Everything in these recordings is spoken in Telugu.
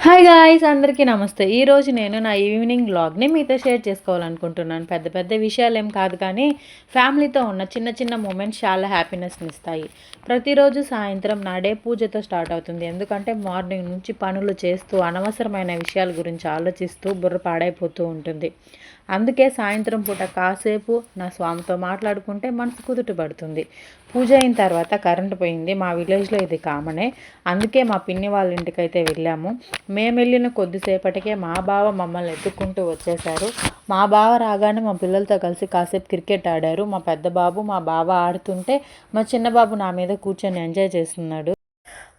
హాయ్ గాయ్స్ అందరికీ నమస్తే. ఈరోజు నేను నా ఈవినింగ్ వ్లాగ్‌ని మీతో షేర్ చేసుకోవాలనుకుంటున్నాను. పెద్ద పెద్ద విషయాలేం కాదు కానీ ఫ్యామిలీతో ఉన్న చిన్న చిన్న మూమెంట్స్ చాలా హ్యాపీనెస్‌ని ఇస్తాయి. ప్రతిరోజు సాయంత్రం నా డే పూజతో స్టార్ట్ అవుతుంది. ఎందుకంటే మార్నింగ్ నుంచి పనులు చేస్తూ అనవసరమైన విషయాల గురించి ఆలోచిస్తూ బుర్ర పాడైపోతూ ఉంటుంది. అందుకే సాయంత్రం పూట కాసేపు నా స్వామితో మాట్లాడుకుంటే మనసు కుదుట పడుతుంది. పూజ అయిన తర్వాత కరెంటు పోయింది. మా విలేజ్‌లో ఇది కామనే. అందుకే మా పిన్ని వాళ్ళ ఇంటికైతే వెళ్ళాము. మేము వెళ్ళిన కొద్దిసేపటికే మా బావ మమ్మల్ని ఎత్తుక్కుంటూ వచ్చేశారు. మా బావ రాగానే మా పిల్లలతో కలిసి కాసేపు క్రికెట్ ఆడారు. మా పెద్ద బాబు మా బావ ఆడుతుంటే మా చిన్న బాబు నా మీద కూర్చొని ఎంజాయ్ చేస్తున్నాడు.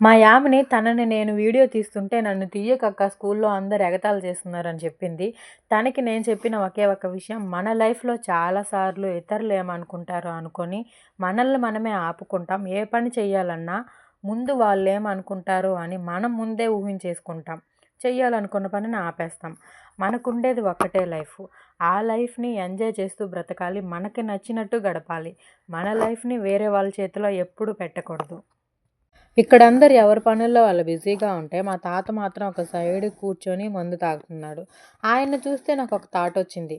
మా యామిని తనని నేను వీడియో తీస్తుంటే నన్ను తీయకక్క స్కూల్లో అందరు ఎగతాళి చేస్తున్నారని చెప్పింది. తనకి నేను చెప్పిన ఒకే ఒక విషయం, మన లైఫ్లో చాలాసార్లు ఇతరులు ఏమనుకుంటారో అనుకొని మనల్ని మనమే ఆపుకుంటాం. ఏ పని చేయాలన్నా ముందు వాళ్ళు ఏమనుకుంటారో అని మనం ముందే ఊహించేసుకుంటాం. చెయ్యాలనుకున్న పనిని ఆపేస్తాం. మనకుండేది ఒక్కటే లైఫ్. ఆ లైఫ్ని ఎంజాయ్ చేస్తూ బ్రతకాలి. మనకి నచ్చినట్టు గడపాలి. మన లైఫ్ని వేరే వాళ్ళ చేతిలో ఎప్పుడు పెట్టకూడదు. ఇక్కడ అందరు ఎవరి పనుల్లో వాళ్ళు బిజీగా ఉంటే మా తాత మాత్రం ఒక సైడ్ కూర్చొని మందు తాగుతున్నాడు. ఆయన్ని చూస్తే నాకు ఒక థాట్ వచ్చింది.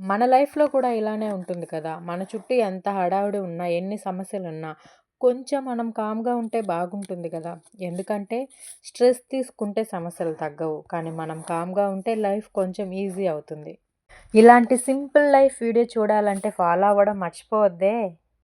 మన లైఫ్లో కూడా ఇలానే ఉంటుంది కదా. మన చుట్టూ ఎంత హడావిడి ఉన్నా ఎన్ని సమస్యలు ఉన్నా కొంచెం మనం కామ్గా ఉంటే బాగుంటుంది కదా. ఎందుకంటే స్ట్రెస్ తీసుకుంటే సమస్యలు తగ్గవు, కానీ మనం కామ్గా ఉంటే లైఫ్ కొంచెం ఈజీ అవుతుంది. ఇలాంటి సింపుల్ లైఫ్ వీడియో చూడాలంటే ఫాలో అవ్వడం మర్చిపోవద్దే.